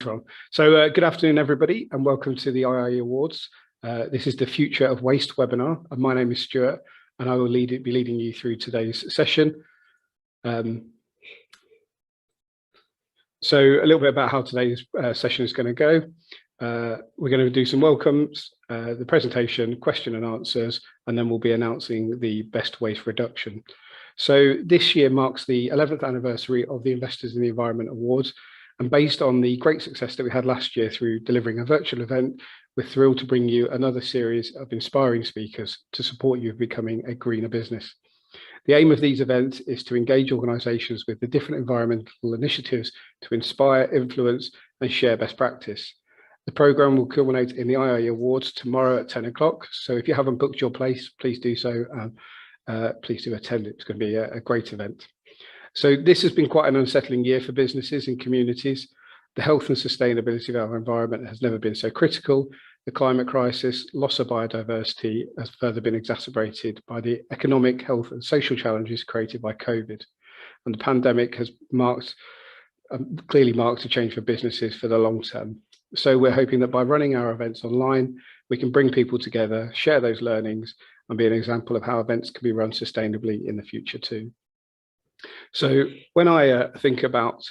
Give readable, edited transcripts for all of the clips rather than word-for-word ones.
from. So good afternoon, everybody, and welcome to the IIE Awards. This is the Future of Waste webinar, and my name is Stuart, and I will be leading you through today's session. So a little bit about how today's session is going to go. We're going to do some welcomes, the presentation, question and answers, and then we'll be announcing the best waste reduction. So this year marks the 11th anniversary of the Investors in the Environment Awards, and based on the great success that we had last year through delivering a virtual event, we're thrilled to bring you another series of inspiring speakers to support you in becoming a greener business. The aim of these events is to engage organisations with the different environmental initiatives to inspire, influence and share best practice. The programme will culminate in the IIE Awards tomorrow at 10 o'clock, so if you haven't booked your place, please do so. Please do attend. It's going to be a great event. So this has been quite an unsettling year for businesses and communities. The health and sustainability of our environment has never been so critical. The climate crisis, loss of biodiversity has further been exacerbated by the economic, health and social challenges created by COVID. And the pandemic has clearly marked a change for businesses for the long term. So we're hoping that by running our events online, we can bring people together, share those learnings, and be an example of how events can be run sustainably in the future too. So when I think about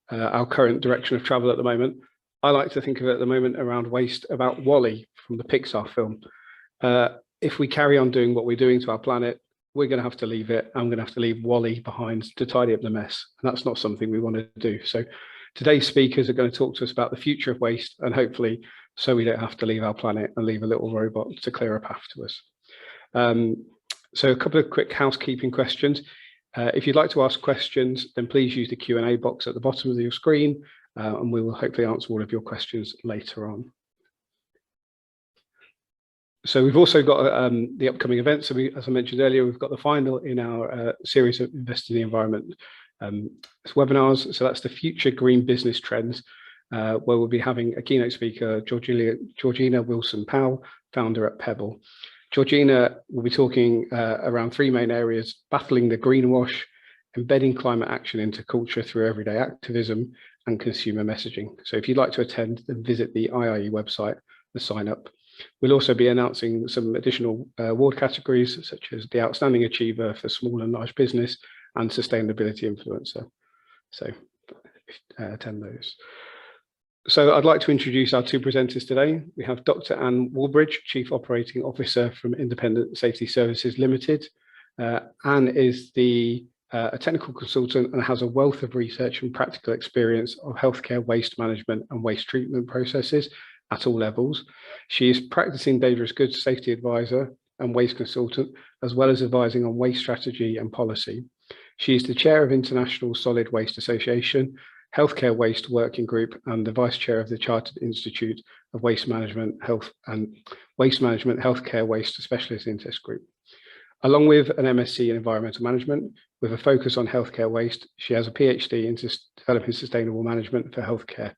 our current direction of travel at the moment, I like to think of it at the moment around waste about WALL-E from the Pixar film. If we carry on doing what we're doing to our planet, we're going to have to leave it. I'm going to have to leave WALL-E behind to tidy up the mess. And that's not something we want to do. So today's speakers are going to talk to us about the future of waste, and hopefully so we don't have to leave our planet and leave a little robot to clear a path to us. So a couple of quick housekeeping questions. If you'd like to ask questions, then please use the Q&A box at the bottom of your screen, and we will hopefully answer all of your questions later on. So we've also got the upcoming events. So as I mentioned earlier, we've got the final in our series of Invest in the Environment webinars. So that's the Future Green Business Trends, where we'll be having a keynote speaker, Georgina Wilson-Powell, founder at Pebble. Georgina will be talking around three main areas: battling the greenwash, embedding climate action into culture through everyday activism, and consumer messaging. So if you'd like to attend, then visit the IIE website and sign up. We'll also be announcing some additional award categories, such as the Outstanding Achiever for Small and Large Business and Sustainability Influencer. So attend those. So I'd like to introduce our two presenters today. We have Dr. Anne Woolridge, Chief Operating Officer from Independent Safety Services Limited. Anne is a technical consultant and has a wealth of research and practical experience of healthcare waste management and waste treatment processes at all levels. She is practicing dangerous goods safety advisor and waste consultant, as well as advising on waste strategy and policy. She is the chair of International Solid Waste Association, Healthcare Waste Working Group, and the Vice Chair of the Chartered Institute of Waste Management, Healthcare Waste Specialist Interest Group. Along with an MSc in Environmental Management, with a focus on healthcare waste, she has a PhD in developing sustainable management for healthcare.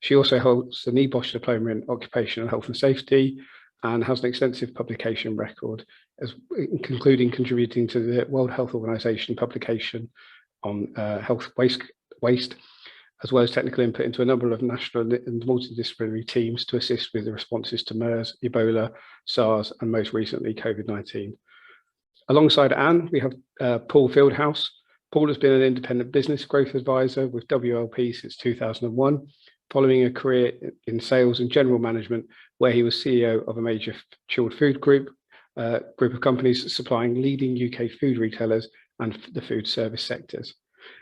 She also holds an EBOSH diploma in occupational health and safety, and has an extensive publication record, including contributing to the World Health Organization publication on health waste, as well as technical input into a number of national and multidisciplinary teams to assist with the responses to MERS, Ebola, SARS, and most recently COVID-19. Alongside Anne, we have Paul Fieldhouse. Paul has been an independent business growth advisor with WLP since 2001, following a career in sales and general management, where he was CEO of a major chilled food group of companies supplying leading UK food retailers and the food service sectors.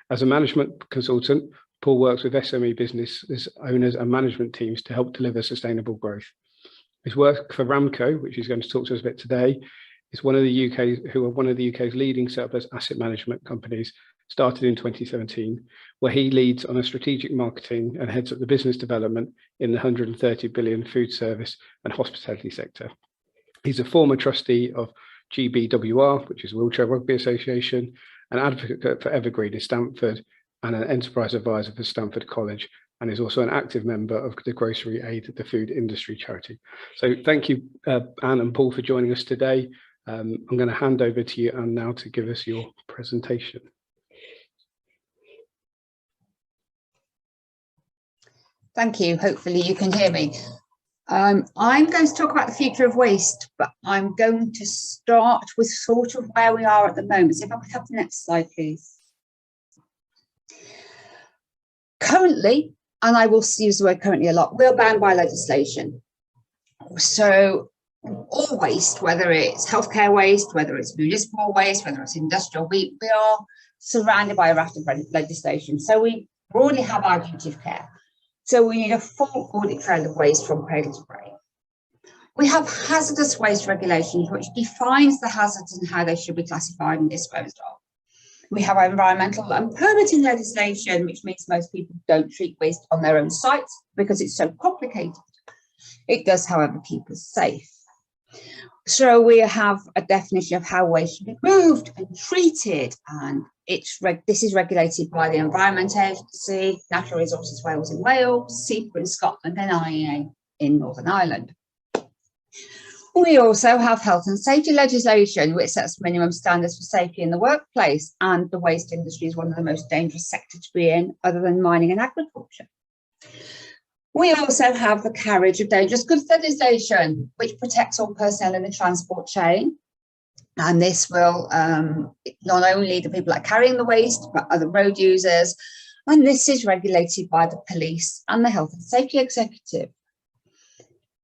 As a management consultant, Paul works with SME business owners and management teams to help deliver sustainable growth. His work for RAMCO, which he's going to talk to us a bit today, is one of the UK's leading surplus asset management companies, started in 2017, where he leads on a strategic marketing and heads up the business development in the 130 billion food service and hospitality sector. He's a former trustee of GBWR, which is Wheelchair Rugby Association, an advocate for Evergreen in Stamford, and an enterprise advisor for Stamford College, and is also an active member of the Grocery Aid, the food industry charity. So thank you, Anne and Paul, for joining us today. I'm going to hand over to you, Anne, now to give us your presentation. Thank you. Hopefully you can hear me. I'm going to talk about the future of waste, but I'm going to start with sort of where we are at the moment. So if I could have the next slide, please. Currently, and I will use the word currently a lot, we're bound by legislation. So all waste, whether it's healthcare waste, whether it's municipal waste, whether it's industrial, we are surrounded by a raft of legislation. So we broadly have our duty of care. So we need a full audit trail of waste from cradle to grave. We have hazardous waste regulations, which defines the hazards and how they should be classified and disposed of. We have our environmental and permitting legislation, which means most people don't treat waste on their own sites because it's so complicated. It does, however, keep us safe. So we have a definition of how waste should be moved and treated, and this is regulated by the Environment Agency, Natural Resources Wales in Wales, SEPA in Scotland, and IEA in Northern Ireland. We also have health and safety legislation, which sets minimum standards for safety in the workplace, and the waste industry is one of the most dangerous sectors to be in, other than mining and agriculture. We also have the carriage of dangerous goods legislation, which protects all personnel in the transport chain. And this will not only the people that are carrying the waste, but other road users. And this is regulated by the police and the health and safety executive.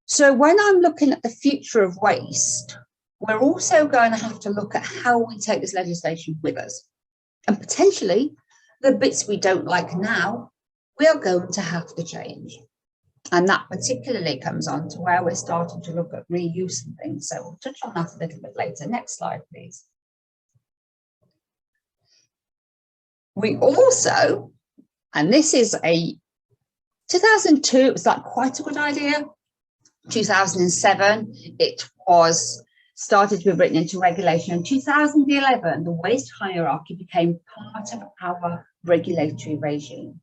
So when I'm looking at the future of waste, we're also going to have to look at how we take this legislation with us. And potentially the bits we don't like now, we are going to have to change. And that particularly comes on to where we're starting to look at reuse and things. So we'll touch on that a little bit later. Next slide, please. We also, and this is a 2002, it was like quite a good idea. 2007, it was started to be written into regulation. In 2011, the waste hierarchy became part of our regulatory regime.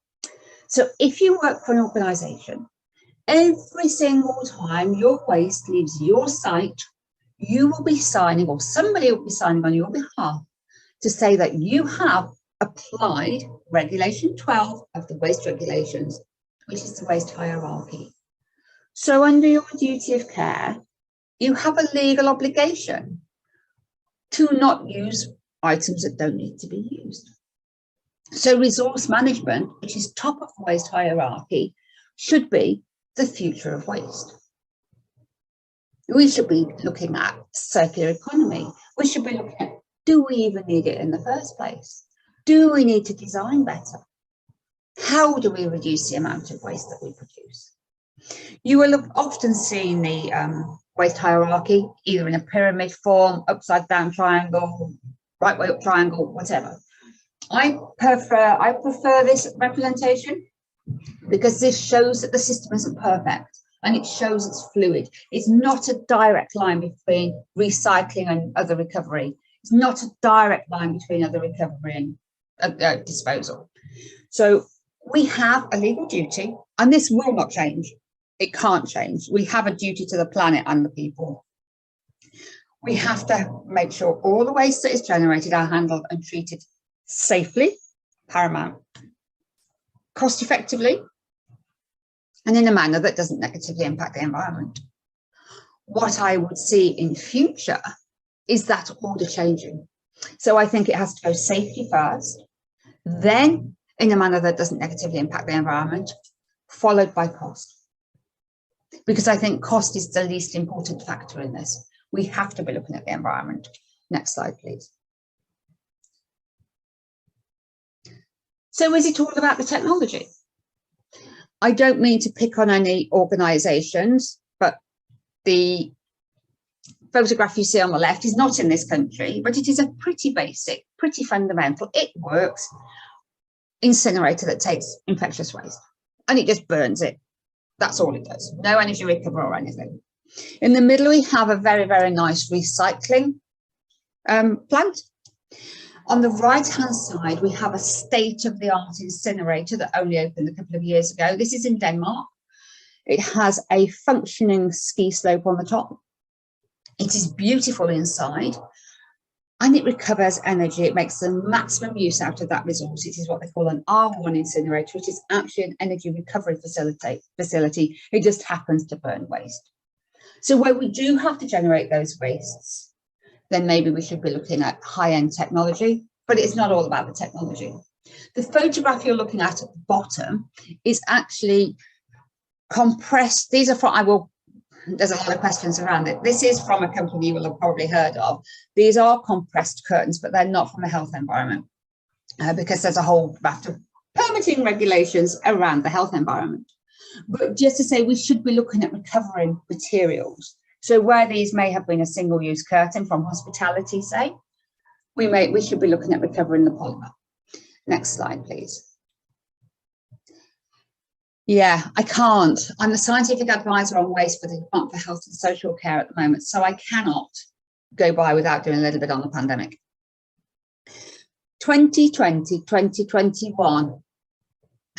So if you work for an organisation, every single time your waste leaves your site, you will be signing, or somebody will be signing on your behalf to say that you have applied Regulation 12 of the waste regulations, which is the waste hierarchy. So under your duty of care, you have a legal obligation to not use items that don't need to be used. So resource management, which is top of the waste hierarchy, should be the future of waste. We should be looking at circular economy. We should be looking at, do we even need it in the first place? Do we need to design better? How do we reduce the amount of waste that we produce? You will have often seen the waste hierarchy, either in a pyramid form, upside down triangle, right way up triangle, whatever. I prefer this representation because this shows that the system isn't perfect and it shows it's fluid. It's not a direct line between recycling and other recovery. It's not a direct line between other recovery and disposal. So we have a legal duty, and this will not change. It can't change. We have a duty to the planet and the people. We have to make sure all the waste that is generated are handled and treated safely, paramount, cost effectively, and in a manner that doesn't negatively impact the environment. What I would see in future is that order changing. So I think it has to go safety first, then in a manner that doesn't negatively impact the environment, followed by cost. Because I think cost is the least important factor in this. We have to be looking at the environment. Next slide, please. So is it all about the technology? I don't mean to pick on any organisations, but the photograph you see on the left is not in this country, but it is a pretty basic, pretty fundamental, it works, incinerator that takes infectious waste and it just burns it. That's all it does. No energy recovery or anything. In the middle, we have a very, very nice recycling plant. On the right-hand side, we have a state-of-the-art incinerator that only opened a couple of years ago. This is in Denmark. It has a functioning ski slope on the top. It is beautiful inside. and it recovers energy. It makes the maximum use out of that resource. It is what they call an R1 incinerator, which is actually an energy recovery facility. It just happens to burn waste. So where we do have to generate those wastes, then maybe we should be looking at high-end technology, but it's not all about the technology. The photograph you're looking at the bottom is actually compressed. These are from, there's a lot of questions around it. This is from a company you will have probably heard of. These are compressed curtains, but they're not from a health environment because there's a whole raft of permitting regulations around the health environment. But just to say, we should be looking at recovering materials. So where these may have been a single-use curtain from hospitality, say, we should be looking at recovering the polymer. Next slide, please. Yeah, I can't. I'm the scientific advisor on waste for the Department for Health and Social Care at the moment, so I cannot go by without doing a little bit on the pandemic. 2020, 2021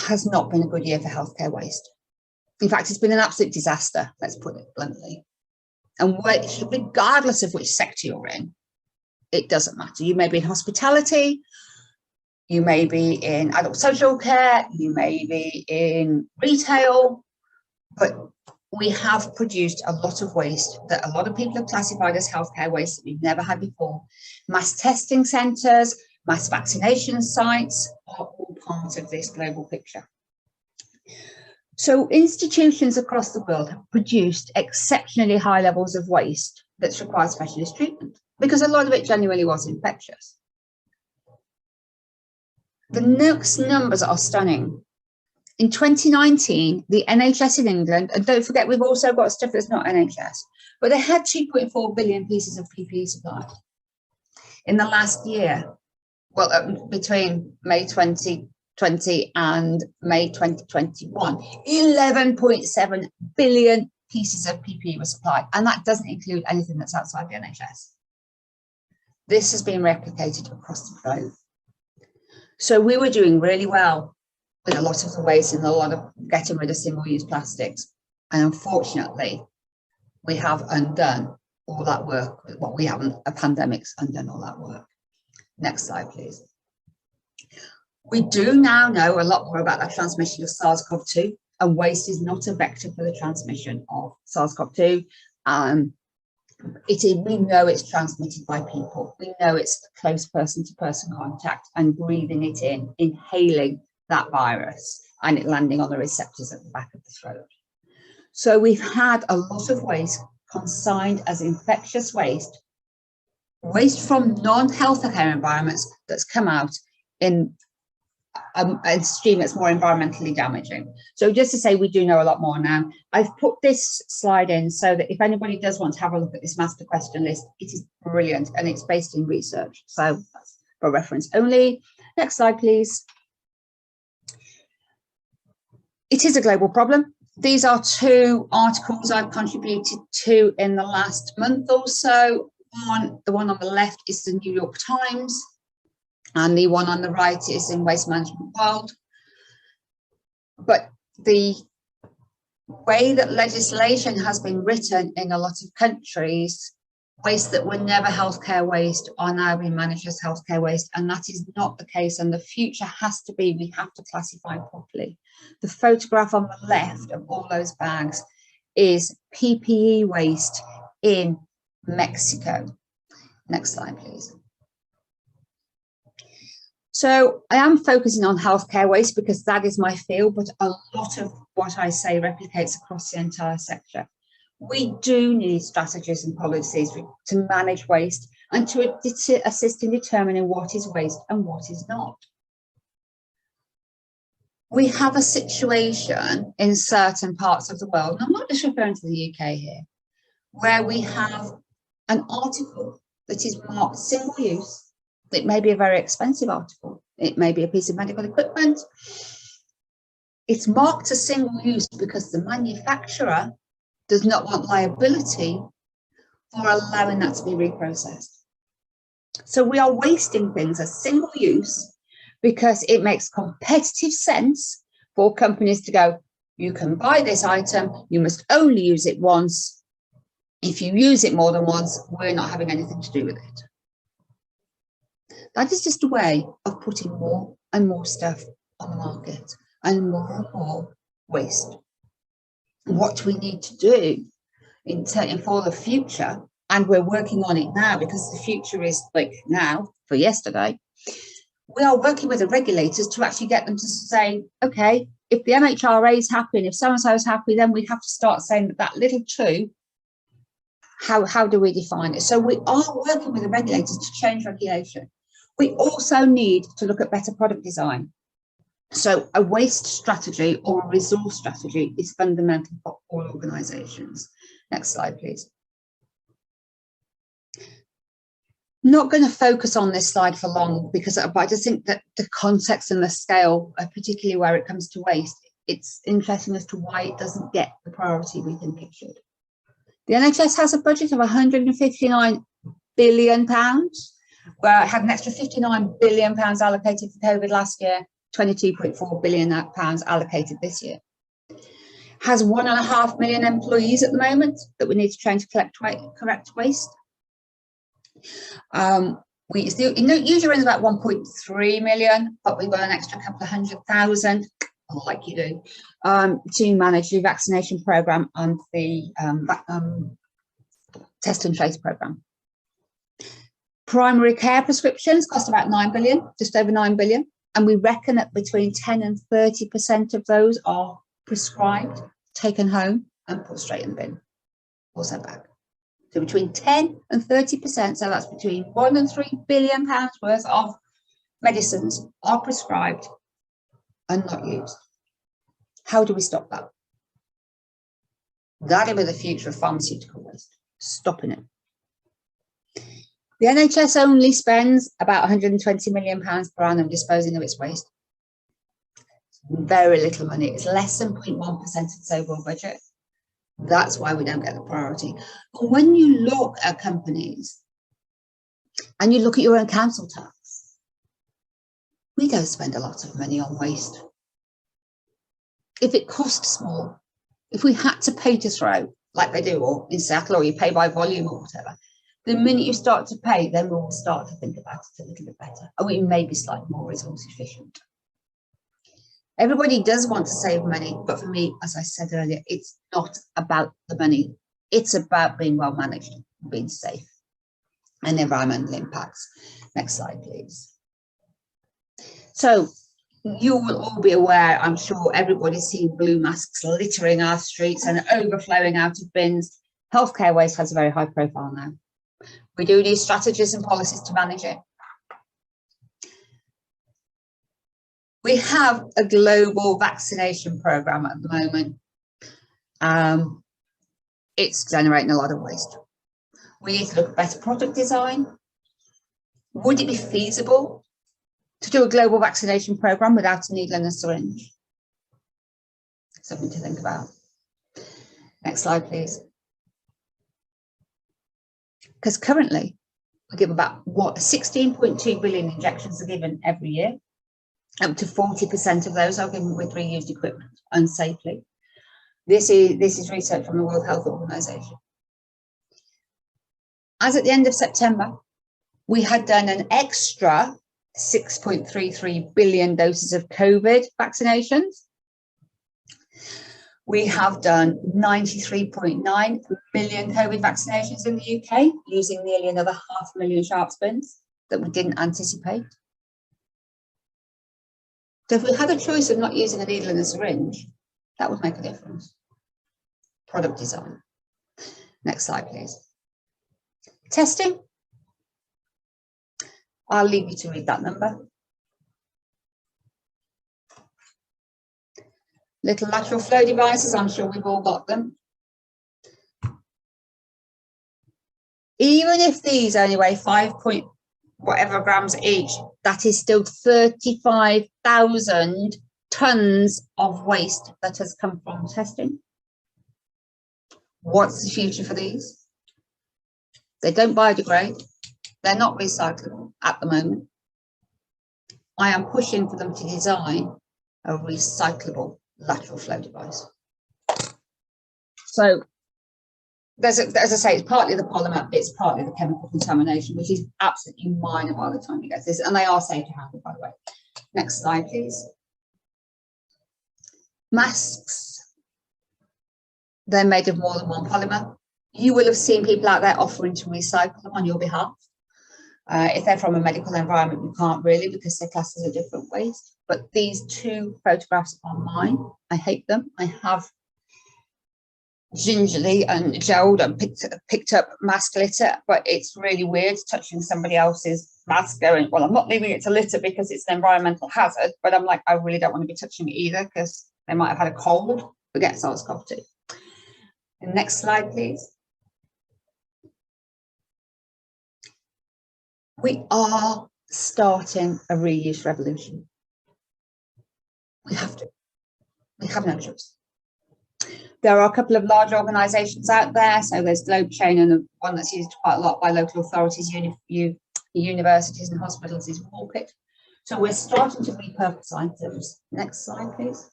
has not been a good year for healthcare waste. In fact, it's been an absolute disaster, let's put it bluntly. And regardless of which sector you're in, it doesn't matter. You may be in hospitality, you may be in adult social care, you may be in retail, but we have produced a lot of waste that a lot of people have classified as healthcare waste that we've never had before. Mass testing centres, mass vaccination sites are all part of this global picture. So institutions across the world have produced exceptionally high levels of waste that's required specialist treatment because a lot of it genuinely was infectious. The next numbers are stunning. In 2019, the NHS in England, and don't forget, we've also got stuff that's not NHS, but they had 2.4 billion pieces of PPE supplied. In the last year, well, between May 2020 and May 2021, 11.7 billion pieces of PPE were supplied, and that doesn't include anything that's outside the NHS. This has been replicated across the globe. So we were doing really well with a lot of the waste and a lot of getting rid of single-use plastics. And unfortunately, we have undone all that work. Well, we haven't, a pandemic's undone all that work. Next slide, please. We do now know a lot more about the transmission of SARS-CoV-2, and waste is not a vector for the transmission of SARS-CoV-2. We know it's transmitted by people. We know it's close person-to-person contact and breathing it in, inhaling that virus, and it landing on the receptors at the back of the throat. So we've had a lot of waste consigned as infectious waste, waste from non-healthcare environments that's come out in a stream that's more environmentally damaging. So just to say, we do know a lot more now. I've put this slide in so that if anybody does want to have a look at this master question list, it is brilliant and it's based in research. So that's for reference only. Next slide, please. It is a global problem. These are two articles I've contributed to in the last month or so. The one on the left is the New York Times, and the one on the right is in Waste Management World. But the way that legislation has been written in a lot of countries, waste that were never healthcare waste are now being managed as healthcare waste, and that is not the case. And the future has to be, we have to classify properly. The photograph on the left of all those bags is PPE waste in Mexico. Next slide, please. So I am focusing on healthcare waste because that is my field, but a lot of what I say replicates across the entire sector. We do need strategies and policies to manage waste and to assist in determining what is waste and what is not. We have a situation in certain parts of the world, and I'm not just referring to the UK here, where we have an article that is marked single use. It may be a very expensive article. It may be a piece of medical equipment. It's marked as single use because the manufacturer does not want liability for allowing that to be reprocessed. So we are wasting things as single use because it makes competitive sense for companies to go, you can buy this item, you must only use it once. If you use it more than once, we're not having anything to do with it. That is just a way of putting more and more stuff on the market and more waste. What we need to do for the future, and we're working on it now because the future is like now for yesterday, we are working with the regulators to actually get them to say, okay, if the MHRA is happy and if so-and-so is happy, then we have to start saying that little two, how do we define it? So we are working with the regulators to change regulation. We also need to look at better product design. So a waste strategy or a resource strategy is fundamental for all organisations. Next slide, please. Not going to focus on this slide for long because I just think that the context and the scale, particularly where it comes to waste, it's interesting as to why it doesn't get the priority we think it should. The NHS has a budget of £159 billion, where it had an extra £59 billion allocated for COVID last year, £22.4 billion allocated this year. Has 1.5 million employees at the moment that we need to train to correct waste. We usually run about 1.3 million, but we've got an extra couple of 100,000, like you do, to manage the vaccination programme and the test and trace programme. Primary care prescriptions cost about 9 billion, just over 9 billion. And we reckon that between 10 and 30% of those are prescribed, taken home and put straight in the bin or sent back. So between 10 and 30%, so that's between £1 and £3 billion worth of medicines are prescribed and not used. How do we stop that? That'll be the future of pharmaceutical waste, stopping it. The NHS only spends about £120 million per annum disposing of its waste. Very little money. It's less than 0.1% of its overall budget. That's why we don't get the priority. But when you look at companies and you look at your own council tax, we don't spend a lot of money on waste. If it costs more, if we had to pay to throw, like they do, or in Seattle, or you pay by volume or whatever, the minute you start to pay, then we'll start to think about it a little bit better. And we may be slightly more resource efficient. Everybody does want to save money, but for me, as I said earlier, it's not about the money. It's about being well managed, being safe, and environmental impacts. Next slide, please. So you will all be aware, I'm sure everybody's seen blue masks littering our streets and overflowing out of bins. Healthcare waste has a very high profile now. We do need strategies and policies to manage it. We have a global vaccination program at the moment. It's generating a lot of waste. We need to look at better product design. Would it be feasible to do a global vaccination program without a needle and a syringe? Something to think about. Next slide, please. Because currently we give about 16.2 billion injections are given every year. Up to 40% of those are given with reused equipment unsafely. This is research from the World Health Organization. As at the end of September, we had done an extra 6.33 billion doses of COVID vaccinations. We have done 93.9 million COVID vaccinations in the UK, using nearly another 500,000 sharps bins that we didn't anticipate. So if we had a choice of not using a needle and a syringe, that would make a difference. Product design. Next slide, please. Testing. I'll leave you to read that number. Little lateral flow devices, I'm sure we've all got them. Even if these only weigh 5.whatever grams each, that is still 35,000 tons of waste that has come from testing. What's the future for these? They don't biodegrade. They're not recyclable at the moment. I am pushing for them to design a recyclable lateral flow device. So as I say, it's partly the polymer, it's partly the chemical contamination, which is absolutely minor by the time you get this, and they are safe to handle, by the way. Next slide, please. Masks, they're made of more than one polymer. You will have seen people out there offering to recycle them on your behalf. If they're from a medical environment, you can't really, because they're classed as a different waste. But these two photographs are mine. I hate them. I have gingerly and gelled and picked up mask litter, but it's really weird touching somebody else's mask going, well, I'm not leaving it to litter because it's an environmental hazard, but I'm like, I really don't want to be touching it either because they might have had a cold. Forget SARS-CoV-2. Next slide, please. We are starting a reuse revolution. We have to. We have no choice. There are a couple of large organisations out there. So there's Globe Chain, and the one that's used quite a lot by local authorities, universities and hospitals is Walkit. So we're starting to repurpose items. Next slide, please.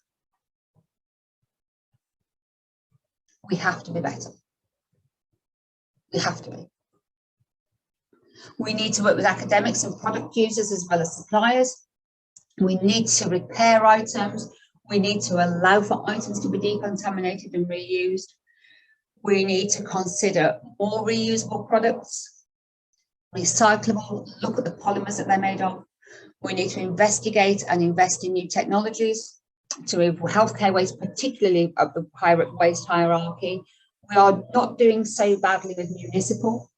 We have to be better. We have to be. We need to work with academics and product users as well as suppliers. We need to repair items. We need to allow for items to be decontaminated and reused. We need to consider more reusable products, recyclable, look at the polymers that they're made of. We need to investigate and invest in new technologies to remove healthcare waste, particularly up the waste hierarchy. We are not doing so badly with municipal.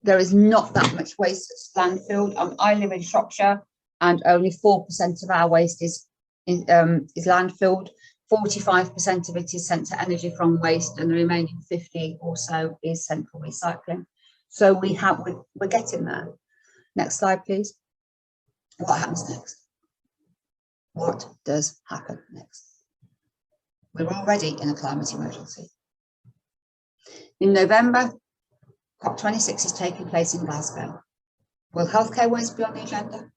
There is not that much waste that's landfilled. I live in Shropshire, and only 4% of our waste is landfilled. 45% of it is sent to energy from waste, and the remaining 50 or so is sent for recycling. So we're getting there. Next slide, please. What happens next? What does happen next? We're already in a climate emergency. In November, COP26 is taking place in Glasgow. Will healthcare waste be on the agenda?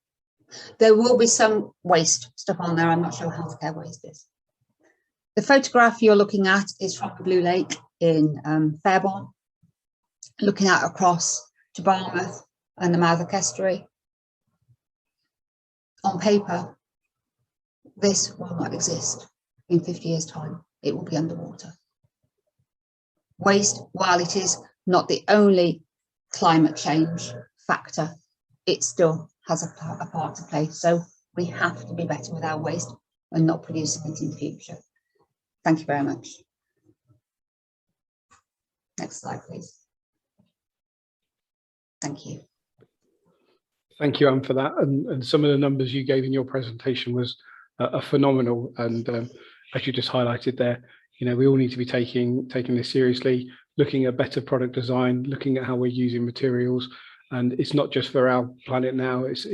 There will be some waste stuff on there. I'm not sure healthcare waste is. The photograph you're looking at is from the Blue Lake in Fairborn, looking out across to Barmouth and the Mouth Estuary. On paper, this will not exist in 50 years' time. It will be underwater. Waste, while it is not the only climate change factor, it still has a part to play. So we have to be better with our waste and not producing it in the future. Thank you very much. Next slide, please. Thank you. Thank you, Anne, for that. And some of the numbers you gave in your presentation was phenomenal. And as you just highlighted there, you know, we all need to be taking this seriously, looking at better product design, looking at how we're using materials. And it's not just for our planet now, it's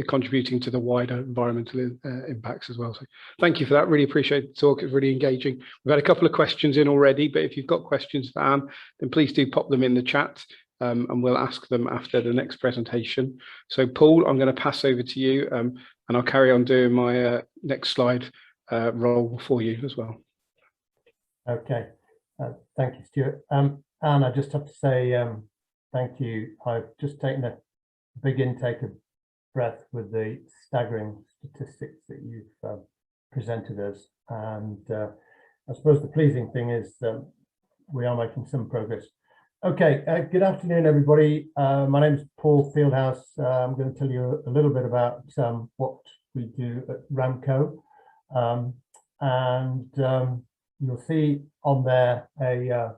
contributing to the wider environmental impacts as well. So thank you for that. Really appreciate the talk. It's really engaging. We've had a couple of questions in already, but if you've got questions for Anne, then please do pop them in the chat. And we'll ask them after the next presentation. So Paul, I'm going to pass over to you, and I'll carry on doing my next slide role for you as well. Okay, thank you, Stuart. Anne, I just have to say thank you. I've just taken a big intake of breath with the staggering statistics that you've presented us. And I suppose the pleasing thing is we are making some progress. Okay, good afternoon, everybody. My name is Paul Fieldhouse. I'm going to tell you a little bit about what we do at RAMCO. You'll see on there a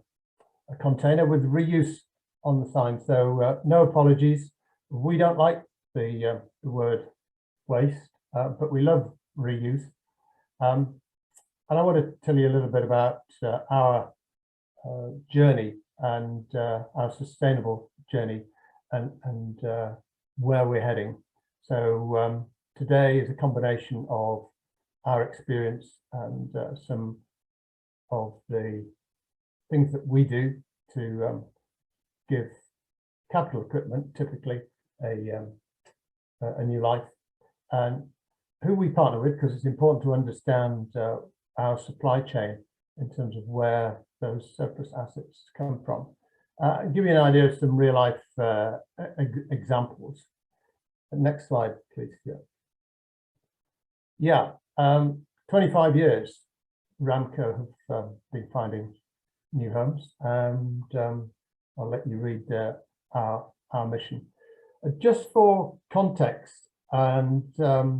container with reuse on the sign. So no apologies. We don't like the word waste, but we love reuse. And I want to tell you a little bit about our journey and our sustainable journey and where we're heading. So today is a combination of our experience and some of the things that we do to give capital equipment typically a new life, and who we partner with, because it's important to understand our supply chain in terms of where those surplus assets come from. I'll give you an idea of some real life examples. Next slide, please. Yeah, 25 years RAMCO have been finding new homes, and I'll let you read our mission. Just for context and a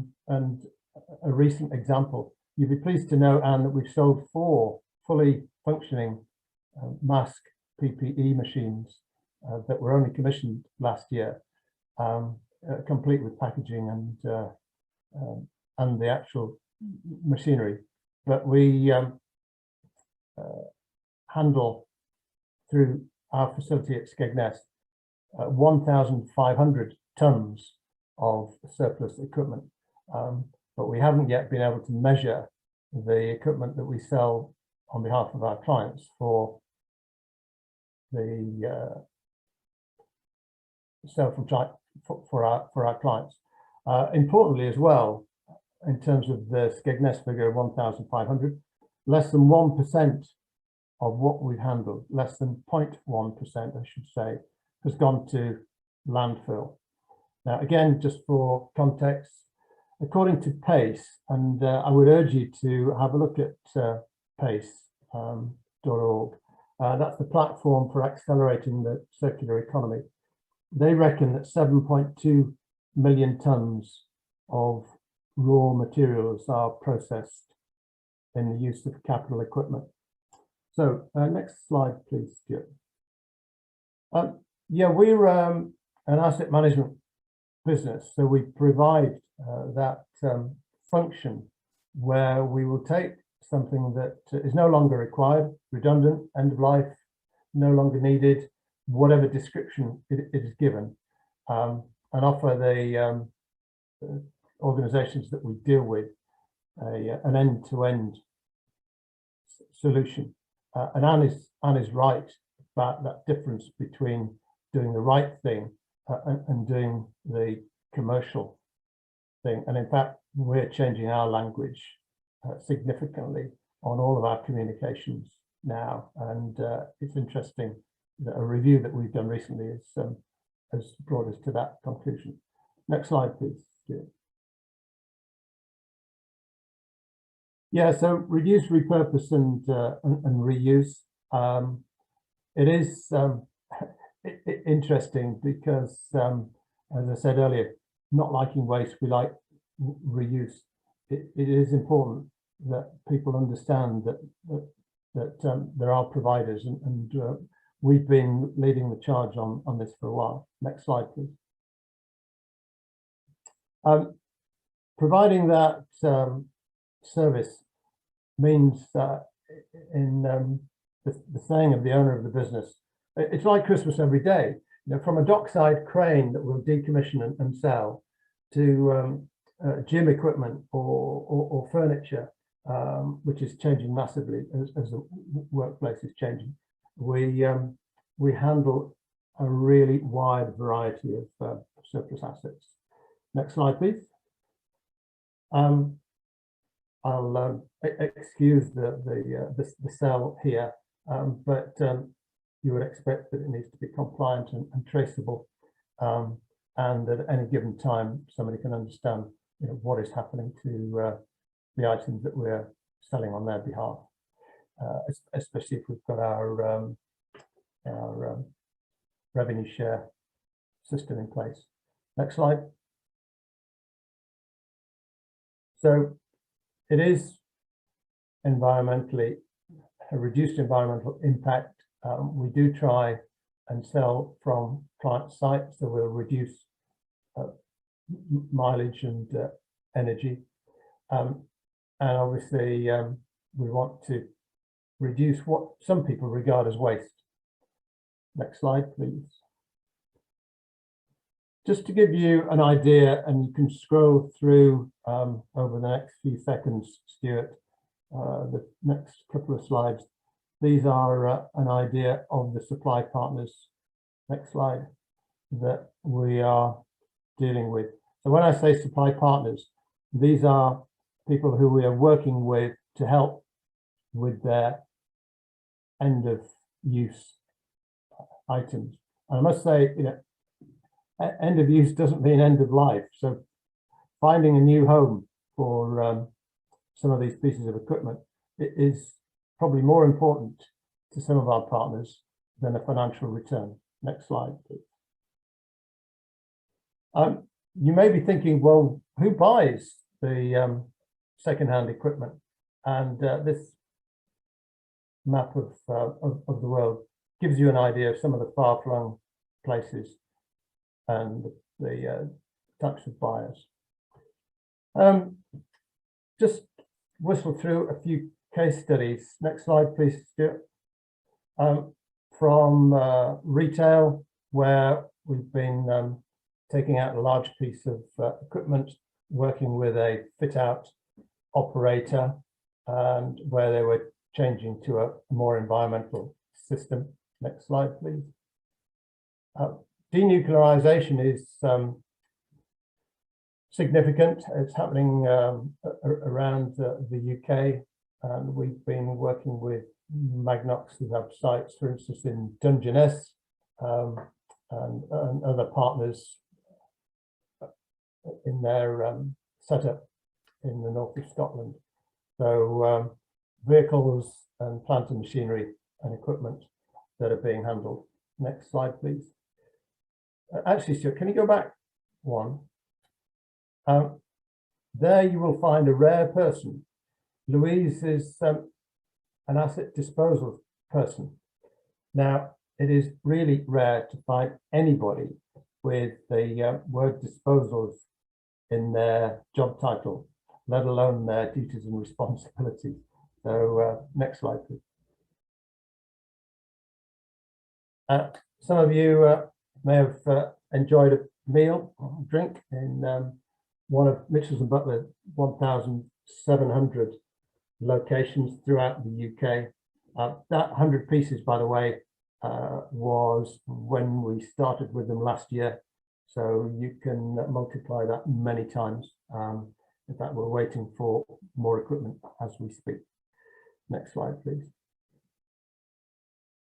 recent example, you'll be pleased to know, Anne, that we've sold 4 fully functioning mask PPE machines that were only commissioned last year, complete with packaging and the actual machinery. But we handle through our facility at Skegness 1,500 tons of surplus equipment, but we haven't yet been able to measure the equipment that we sell on behalf of our clients for the for our clients. Importantly as well, in terms of the Skegness figure of 1,500, less than 1% of what we've handled, less than 0.1%, I should say, has gone to landfill. Now, again, just for context, according to PACE, and I would urge you to have a look at pace.org. That's the platform for accelerating the circular economy. They reckon that 7.2 million tons of raw materials are processed in the use of capital equipment. So next slide, please, Stuart. Yeah, we're an asset management business, so we provide that function where we will take something that is no longer required, redundant, end of life, no longer needed, whatever description it is given, and offer the organizations that we deal with an end-to-end solution. And Anne is right about that difference between doing the right thing and doing the commercial thing. And in fact, we're changing our language significantly on all of our communications now. And it's interesting that a review that we've done recently has brought us to that conclusion. Next slide, please. Yeah, so reduce, repurpose, and reuse. It is interesting because, as I said earlier, not liking waste, we like reuse. It is important that people understand that there are providers, and we've been leading the charge on this for a while. Next slide, please. Providing that service means that in the saying of the owner of the business, it's like Christmas every day. You know, from a dockside crane that we'll decommission and sell to gym equipment or furniture, which is changing massively as the workplace is changing. We handle a really wide variety of surplus assets. Next slide, please. I'll excuse the cell here, but you would expect that it needs to be compliant and traceable, and at any given time somebody can understand, you know, what is happening to the items that we're selling on their behalf, especially if we've got our revenue share system in place. Next slide. So it is environmentally a reduced environmental impact. We do try and sell from client sites, so we'll reduce mileage and energy. And obviously, we want to reduce what some people regard as waste. Next slide, please. Just to give you an idea, and you can scroll through over the next few seconds, Stuart, the next couple of slides. These are an idea of the supply partners, next slide, that we are dealing with. So when I say supply partners, these are people who we are working with to help with their end of use items. And I must say, end of use doesn't mean end of life. So finding a new home for some of these pieces of equipment is probably more important to some of our partners than a financial return. Next slide, please. You may be thinking, well, who buys the second-hand equipment? And this map of the world gives you an idea of some of the far-flung places and the types of buyers. Just whistle through a few case studies. Next slide, please, Stuart. From retail, where we've been taking out a large piece of equipment, working with a fit-out operator, and where they were changing to a more environmental system. Next slide, please. Denuclearization is significant. It's happening around the UK, and we've been working with Magnox who have sites, for instance, in Dungeness and other partners in their setup in the north of Scotland. So vehicles and plant and machinery and equipment that are being handled. Next slide, please. Actually, Stuart, can you go back one? There you will find a rare person. Louise is an asset disposal person. Now, it is really rare to find anybody with the word disposals in their job title, let alone their duties and responsibilities. So next slide, please. Some of you may have enjoyed a meal or drink in one of Mitchells and Butler's 1,700 locations throughout the UK. That 100 pieces, by the way, was when we started with them last year. So you can multiply that many times. In fact, we're waiting for more equipment as we speak. Next slide, please.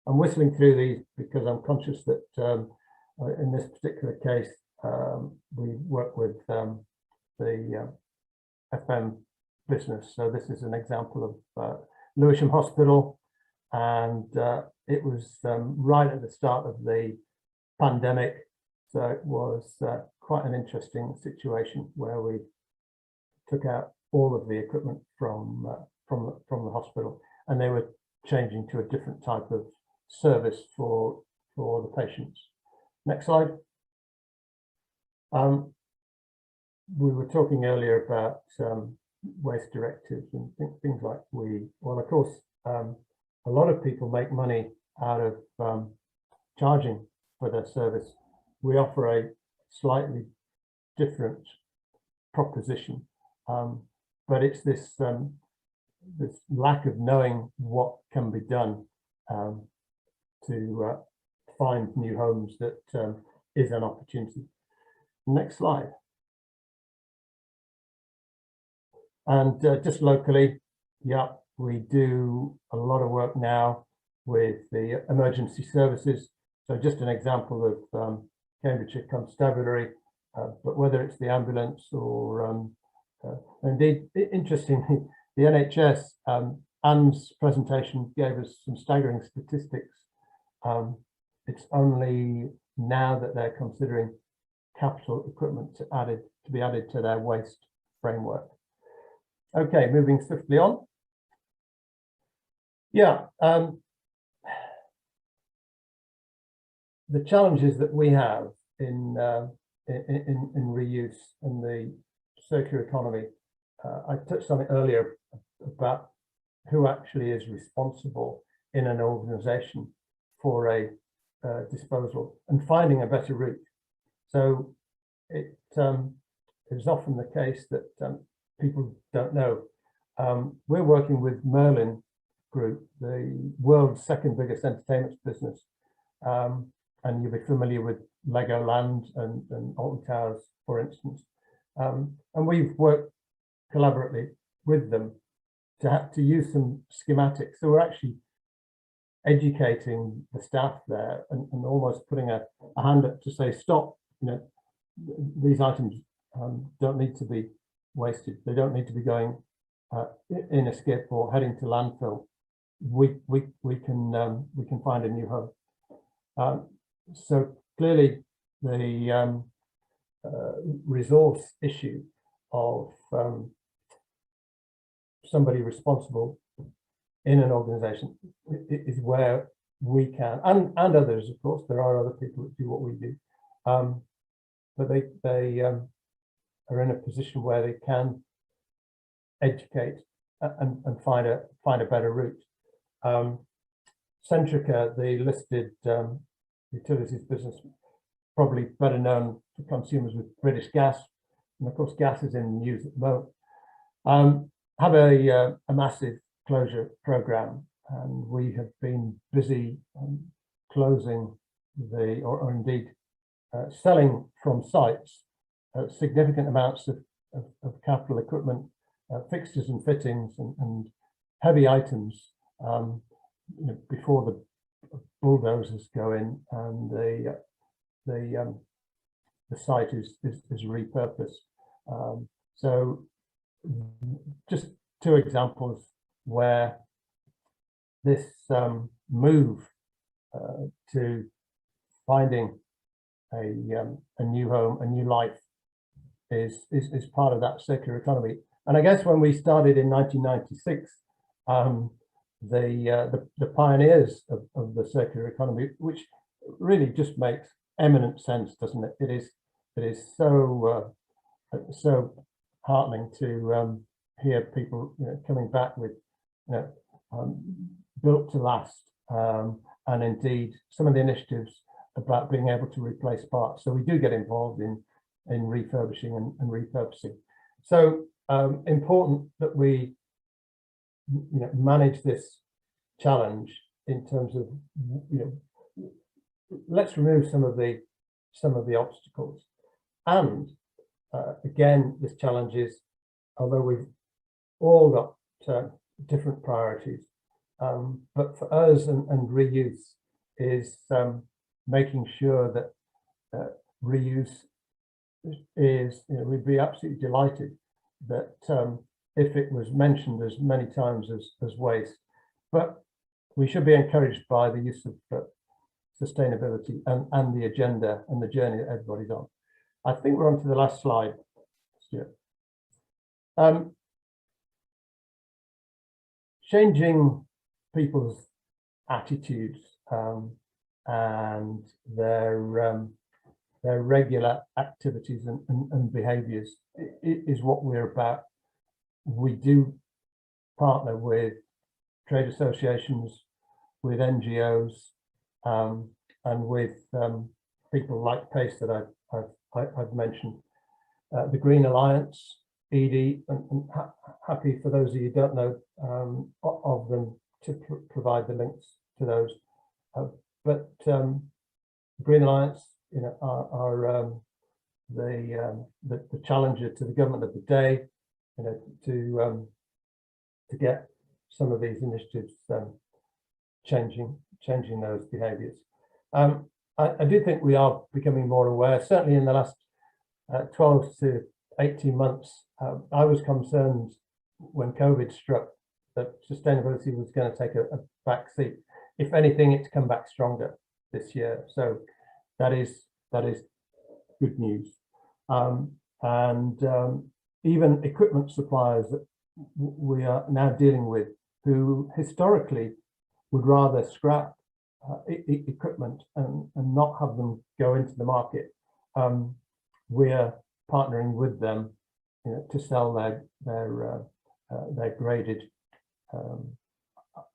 I'm whistling through these because I'm conscious that in this particular case, we work with the FM business. So this is an example of Lewisham Hospital, and it was right at the start of the pandemic. So it was quite an interesting situation where we took out all of the equipment from the hospital, and they were changing to a different type of service for the patients. Next slide. We were talking earlier about waste directives and things like well, of course, a lot of people make money out of charging for their service. We offer a slightly different proposition, but it's this this lack of knowing what can be done to find new homes that is an opportunity. Next slide. And just locally, yeah, we do a lot of work now with the emergency services. So just an example of Cambridgeshire Constabulary, but whether it's the ambulance or indeed, interestingly, the NHS, Anne's presentation gave us some staggering statistics. It's only now that they're considering capital equipment to be added to their waste framework. Okay, moving swiftly on. Yeah, the challenges that we have in reuse and the circular economy, I touched on it earlier about who actually is responsible in an organization for a disposal and finding a better route. So it is often the case that people don't know. We're working with Merlin Group, the world's second biggest entertainment business. And you'll be familiar with Legoland and Alton Towers, for instance. And we've worked collaboratively with them to use some schematics. So we're actually educating the staff there and almost putting a hand up to say, stop, these items don't need to be wasted. They don't need to be going in a skip or heading to landfill. We can find a new home. So clearly the resource issue of somebody responsible in an organization is where we can, and others, of course, there are other people that do what we do, but they are in a position where they can educate and find a better route. Centrica, the listed utilities business, probably better known to consumers with British Gas, and of course gas is in the news at the moment, have a massive closure program, and we have been busy closing or indeed selling from sites significant amounts of capital equipment, fixtures and fittings and heavy items before the bulldozers go in and the site is repurposed. So just two examples where this move to finding a new home, a new life is part of that circular economy. And I guess when we started in 1996, the pioneers of the circular economy, which really just makes eminent sense, doesn't it? It is so heartening to hear people coming back with built to last, and indeed some of the initiatives about being able to replace parts. So we do get involved in refurbishing and repurposing. So important that we manage this challenge in terms of let's remove some of the obstacles. And again, this challenge is, although we've all got different priorities, but for us and reuse is making sure that reuse is, we'd be absolutely delighted that if it was mentioned as many times as waste, but we should be encouraged by the use of sustainability and the agenda and the journey that everybody's on. I think we're on to the last slide, Stuart. Changing people's attitudes and their regular activities and behaviours is what we're about. We do partner with trade associations, with NGOs, and with people like PACE that I've mentioned, the Green Alliance, ED, and happy for those of you who don't know of them to provide the links to those. But the Green Alliance, are the challenger to the government of the day, to get some of these initiatives changing those behaviours. I do think we are becoming more aware, certainly in the last 12 to 18 months. I was concerned when COVID struck that sustainability was going to take a back seat. If anything, it's come back stronger this year. So that is good news. Even equipment suppliers that we are now dealing with, who historically would rather scrap equipment and not have them go into the market, we're partnering with them to sell their graded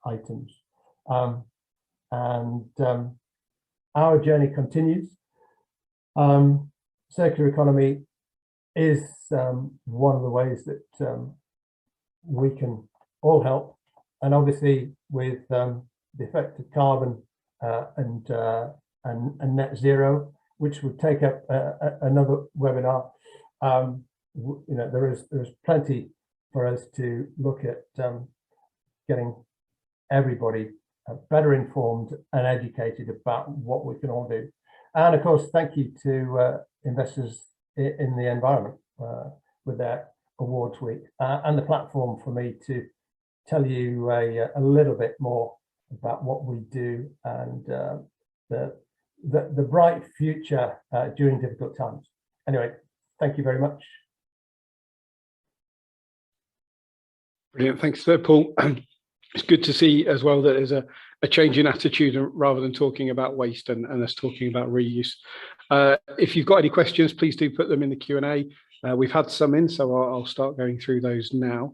items. Our journey continues. Circular economy is one of the ways that we can all help, and obviously with the effect of carbon and net zero, which would take up another webinar. There's plenty for us to look at getting everybody better informed and educated about what we can all do. And of course, thank you to investors in the environment with their awards week and the platform for me to tell you a little bit more about what we do and the bright future during difficult times. Anyway, thank you very much. Brilliant, thanks, Paul. It's good to see as well that there's a change in attitude rather than talking about waste and us talking about reuse. If you've got any questions, please do put them in the Q&A. We've had some in, so I'll start going through those now.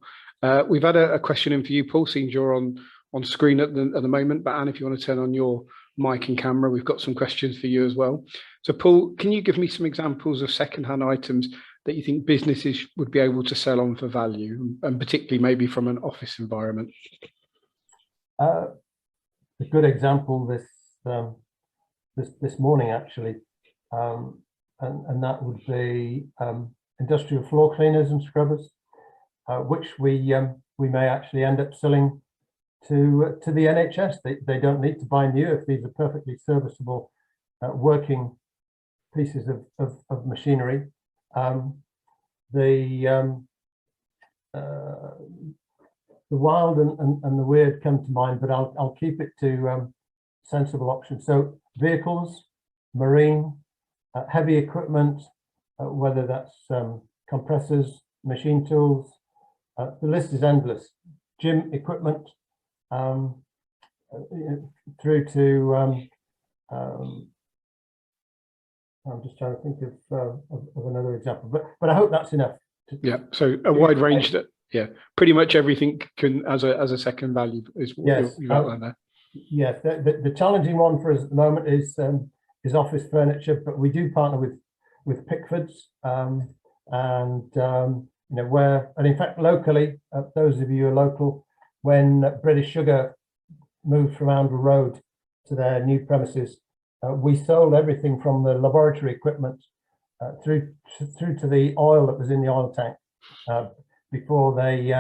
We've had a question in for you, Paul, seeing you're on screen at the moment, but Anne, if you want to turn on your mic and camera, we've got some questions for you as well. So Paul, can you give me some examples of second-hand items that you think businesses would be able to sell on for value, and particularly maybe from an office environment? A good example this morning actually, and that would be industrial floor cleaners and scrubbers, which we may actually end up selling to the NHS. They don't need to buy new if these are perfectly serviceable working pieces of machinery. The wild and the weird come to mind, but I'll keep it to sensible options. So vehicles, marine, heavy equipment, whether that's compressors, machine tools, the list is endless. Gym equipment, through to I'm just trying to think of another example, but I hope that's enough. Yeah, so a wide range that, yeah, pretty much everything can as a second value is what yes, you've outlined there. Yes, the challenging one for us at the moment is office furniture, but we do partner with Pickfords, and you know, where, and in fact locally, those of you who are local, when British Sugar moved from Oundle Road to their new premises, we sold everything from the laboratory equipment through to the oil that was in the oil tank before they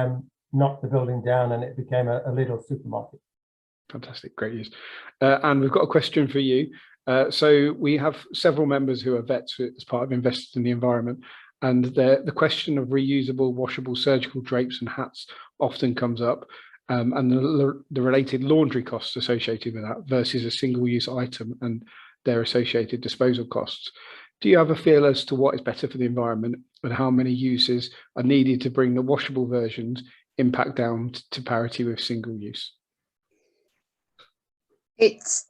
knocked the building down and it became a Lidl supermarket. Fantastic, great news. And we've got a question for you. So we have several members who are vets as part of Investors in the Environment, and the question of reusable, washable surgical drapes and hats often comes up, and the related laundry costs associated with that versus a single-use item and their associated disposal costs. Do you have a feel as to what is better for the environment and how many uses are needed to bring the washable versions impact down to parity with single-use? It's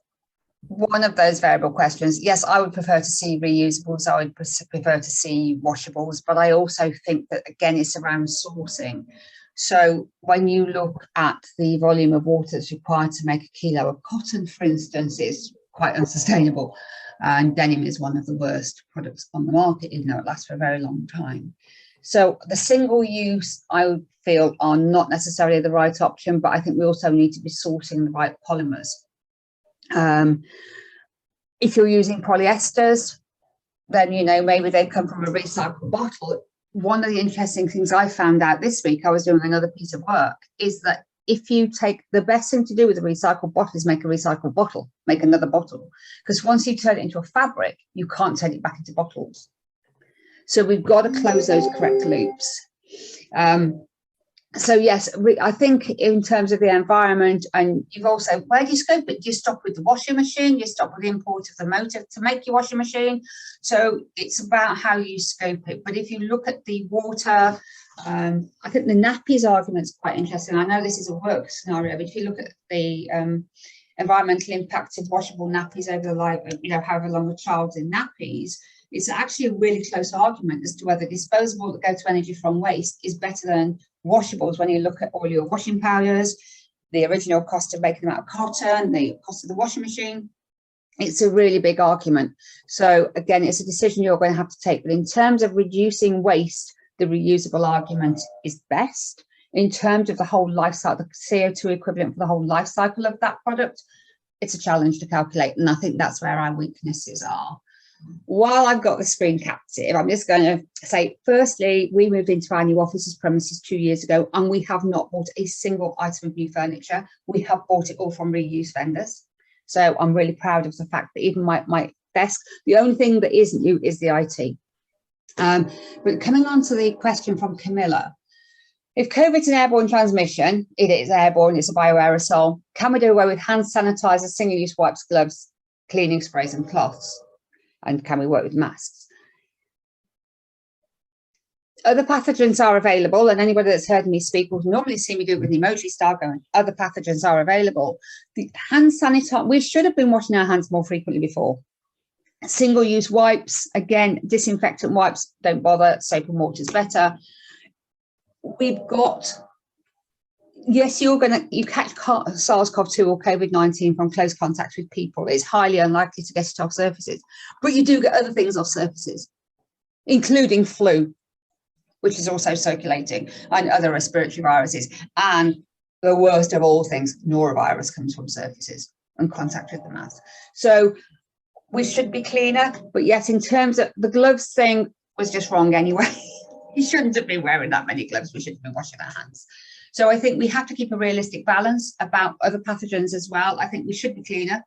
one of those variable questions. Yes, I would prefer to see reusables. I would prefer to see washables, but I also think that, again, it's around sourcing. So when you look at the volume of water that's required to make a kilo of cotton, for instance, it's quite unsustainable. And denim is one of the worst products on the market, even though it lasts for a very long time. So the single use, I would feel, are not necessarily the right option, but I think we also need to be sourcing the right polymers. If you're using polyesters, then, you know, maybe they come from a recycled bottle. One of the interesting things I found out this week, I was doing another piece of work, is that if you take, the best thing to do with a recycled bottle is make a recycled bottle, make another bottle, because once you turn it into a fabric, you can't turn it back into bottles. So we've got to close those correct loops. So yes, I think in terms of the environment, and you've also, where do you scope it? Do you stop with the washing machine? You stop with the import of the motor to make your washing machine? So it's about how you scope it. But if you look at the water, I think the nappies argument is quite interesting. I know this is a work scenario, but if you look at the environmental impact of washable nappies over the life, you know, however long a child's in nappies, it's actually a really close argument as to whether disposable that go to energy from waste is better than washables when you look at all your washing powders, the original cost of making them out of cotton, the cost of the washing machine. It's a really big argument. So again, it's a decision you're going to have to take. But in terms of reducing waste, the reusable argument is best. In terms of the whole life cycle, the CO2 equivalent for the whole life cycle of that product, it's a challenge to calculate. And I think that's where our weaknesses are. while I've got the screen captive, I'm just going to say, firstly, we moved into our new offices premises 2 years ago, and we have not bought a single item of new furniture. We have bought it all from reuse vendors. So I'm really proud of the fact that even my desk, the only thing that isn't new is the IT. But coming on to the question from Camilla, if COVID's an airborne transmission, it is airborne, it's a bioaerosol, can we do away with hand sanitizer, single-use wipes, gloves, cleaning sprays and cloths? And can we work with masks? Other pathogens are available, and anybody that's heard me speak will normally see me do it with the emoji star going, other pathogens are available. The hand sanitizer, we should have been washing our hands more frequently before. Single-use wipes, again, disinfectant wipes, don't bother, soap and water is better. We've got, yes, you catch SARS-CoV-2 or COVID-19 from close contact with people. It's highly unlikely to get it off surfaces, but you do get other things off surfaces, including flu, which is also circulating, and other respiratory viruses. And the worst of all things, norovirus comes from surfaces and contact with the mouth. So we should be cleaner, but yet in terms of the gloves thing was just wrong anyway. You shouldn't have been wearing that many gloves. We should have been washing our hands. So I think we have to keep a realistic balance about other pathogens as well. I think we should be cleaner,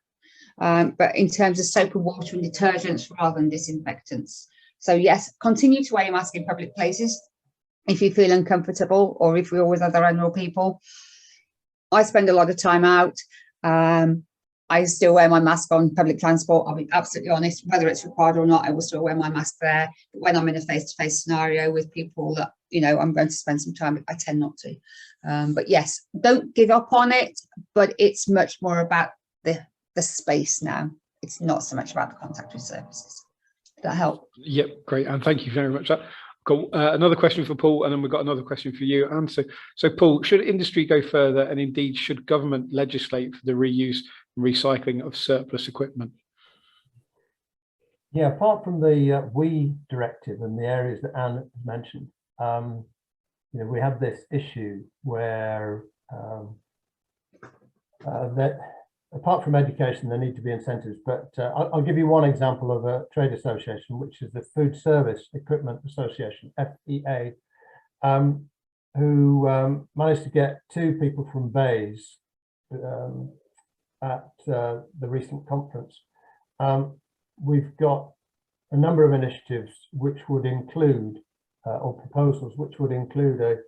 but in terms of soap and water and detergents rather than disinfectants. So yes, continue to wear your mask in public places if you feel uncomfortable or if you're with other animal people. I spend a lot of time out. I still wear my mask on public transport. I'll be absolutely honest, whether it's required or not, I will still wear my mask there. But when I'm in a face-to-face scenario with people that, you know, I'm going to spend some time with, I tend not to. But yes, don't give up on it, but it's much more about the space now. It's not so much about the contact with surfaces. Does that help? Yep, great. And thank you very much. Got another question for Paul, and then we've got another question for you, Anne. So Paul, should industry go further, and indeed should government legislate for the reuse and recycling of surplus equipment? Yeah, apart from the WE directive and the areas that Anne mentioned, you know, we have this issue where that apart from education, there need to be incentives. But I'll give you one example of a trade association, which is the Food Service Equipment Association, FEA, who managed to get 2 people from BAYS at the recent conference. We've got a number of initiatives which would include, or proposals which would include a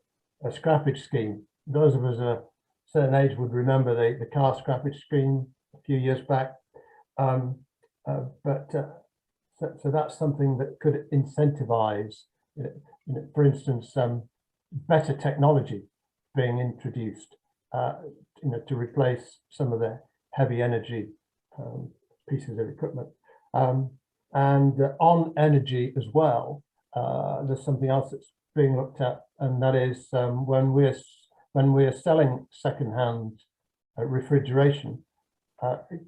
scrappage scheme. Those of us a certain age would remember the car scrappage scheme a few years back. So that's something that could incentivize, you know, for instance, better technology being introduced, you know, to replace some of the heavy energy pieces of equipment. And on energy as well, there's something else that's being looked at, and that is when we're selling second-hand refrigeration,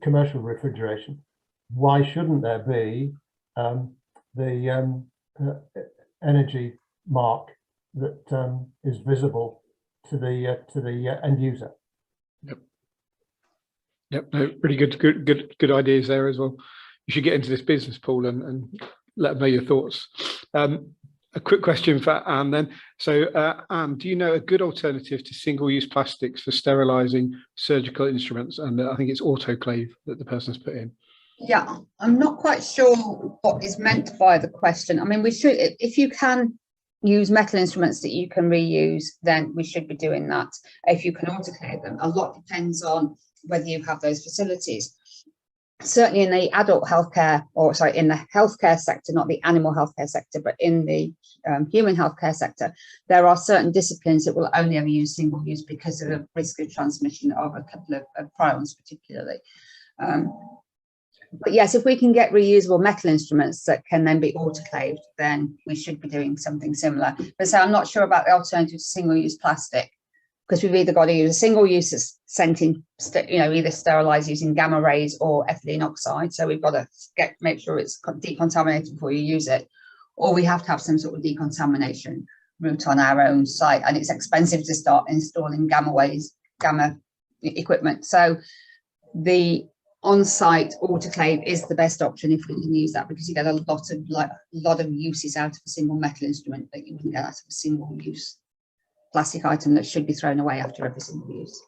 commercial refrigeration, why shouldn't there be the energy mark that is visible to the end user? Yep, no, really good ideas there as well. You should get into this business, Paul, and let them know your thoughts. A quick question for Anne then. So Anne, do you know a good alternative to single-use plastics for sterilising surgical instruments? And I think it's autoclave that the person's put in. Yeah, I'm not quite sure what is meant by the question. I mean, we should, if you can use metal instruments that you can reuse, then we should be doing that. If you can autoclave them, a lot depends on whether you have those facilities. Certainly in the adult healthcare, or sorry, in the healthcare sector, not the animal healthcare sector, but in the human healthcare sector, there are certain disciplines that will only ever use single use because of the risk of transmission of a couple of prions particularly. But yes, if we can get reusable metal instruments that can then be autoclaved, then we should be doing something similar. But so I'm not sure about the alternative to single-use plastic, because we've either got to use a single use that's sent in, you know, either sterilized using gamma rays or ethylene oxide. So we've got to make sure it's decontaminated before you use it, or we have to have some sort of decontamination route on our own site, and it's expensive to start installing gamma equipment. So the on-site autoclave is the best option if we can use that, because you get a lot of uses out of a single metal instrument that you wouldn't get out of a single use plastic item that should be thrown away after every single use.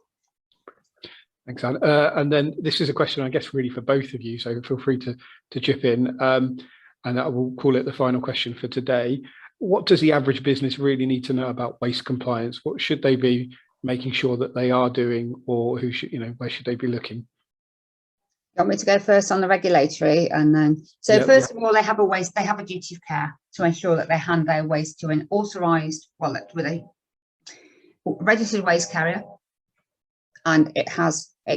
Thanks, Anne. And then this is a question, I guess, really for both of you, so feel free to chip in. And I will call it the final question for today. What does the average business really need to know about waste compliance? What should they be making sure that they are doing, or who should, where should they be looking? You want me to go first on the regulatory, and then first of all, they have a duty of care to ensure that they hand their waste to an authorised, with a registered waste carrier, and it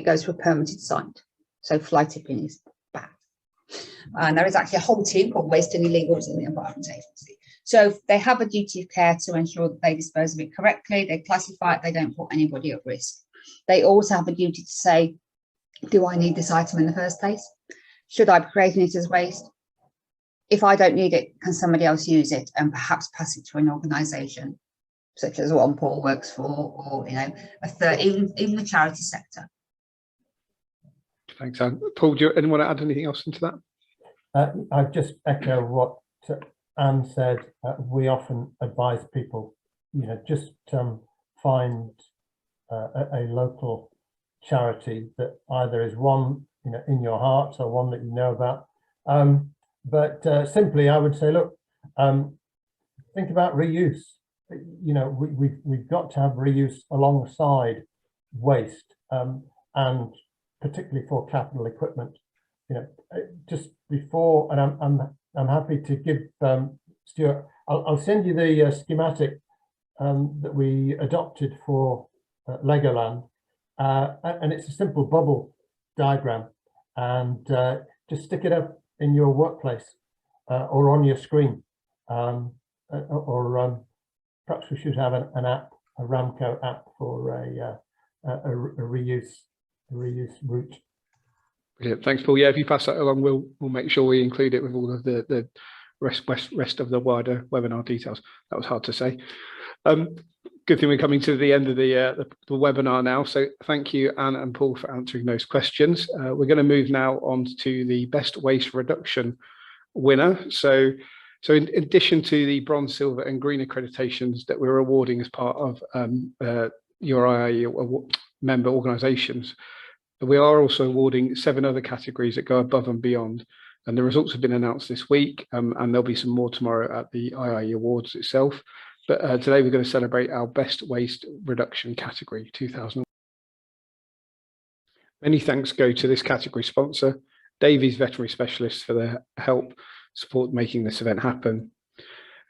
goes to a permitted site. So fly tipping is bad. And there is actually a whole team called Waste and Illegals in the Environment Agency. So they have a duty of care to ensure that they dispose of it correctly, they classify it, they don't put anybody at risk. They also have a duty to say, do I need this item in the first place? Should I be creating it as waste? If I don't need it, can somebody else use it and perhaps pass it to an organisation such as one Paul works for, or even the charity sector. Thanks, Anne. Paul, do anyone want to add anything else into that? I just echo what Anne said. We often advise people, just find a local charity that either is one, in your heart, or one that you know about. But simply, I would say, look, think about reuse. We've got to have reuse alongside waste, and particularly for capital equipment. Just before, and I'm happy to give Stuart. I'll send you the schematic that we adopted for Legoland, and it's a simple bubble diagram, and just stick it up in your workplace or on your screen, or perhaps we should have an app, a RAMCO app for a reuse route. Brilliant. Thanks, Paul. Yeah, if you pass that along, we'll make sure we include it with all of the rest of the wider webinar details. That was hard to say. Good thing we're coming to the end of the webinar now. So thank you, Anne and Paul, for answering those questions. We're going to move now on to the best waste reduction winner. So in addition to the bronze, silver and green accreditations that we're awarding as part of your IIE member organisations, we are also awarding 7 other categories that go above and beyond. And the results have been announced this week, and there'll be some more tomorrow at the IIE Awards itself. But today we're going to celebrate our best waste reduction category 2000. Many thanks go to this category sponsor, Davies Veterinary Specialists, for their support making this event happen.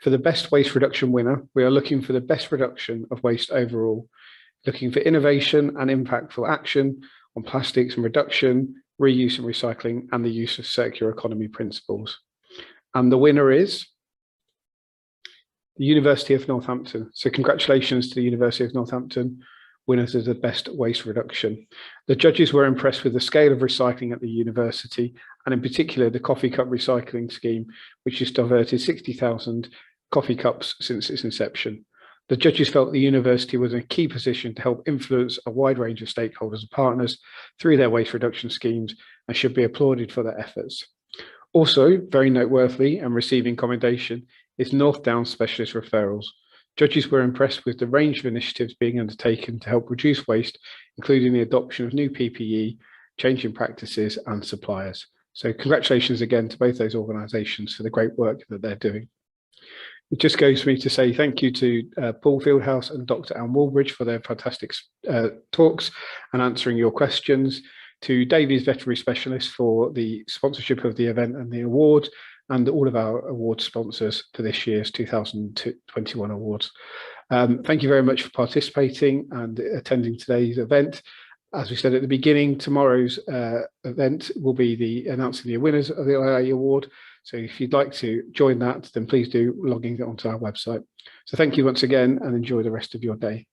For the best waste reduction winner, we are looking for the best reduction of waste overall, looking for innovation and impactful action on plastics and reduction, reuse and recycling, and the use of circular economy principles. And the winner is the University of Northampton. So congratulations to the University of Northampton, winners of the best waste reduction. The judges were impressed with the scale of recycling at the university, and in particular the coffee cup recycling scheme, which has diverted 60,000 coffee cups since its inception. The judges felt the university was in a key position to help influence a wide range of stakeholders and partners through their waste reduction schemes, and should be applauded for their efforts. Also, very noteworthy and receiving commendation is North Downs Specialist Referrals. Judges were impressed with the range of initiatives being undertaken to help reduce waste, including the adoption of new PPE, changing practices and suppliers. So congratulations again to both those organisations for the great work that they're doing. It just goes for me to say thank you to Paul Fieldhouse and Dr. Anne Woolridge for their fantastic talks and answering your questions, to Davies Veterinary Specialists for the sponsorship of the event and the award, and all of our award sponsors for this year's 2021 awards. Thank you very much for participating and attending today's event. As we said at the beginning, tomorrow's event will be announcing the winners of the IIE Award. So if you'd like to join that, then please do logging onto our website. So thank you once again, and enjoy the rest of your day.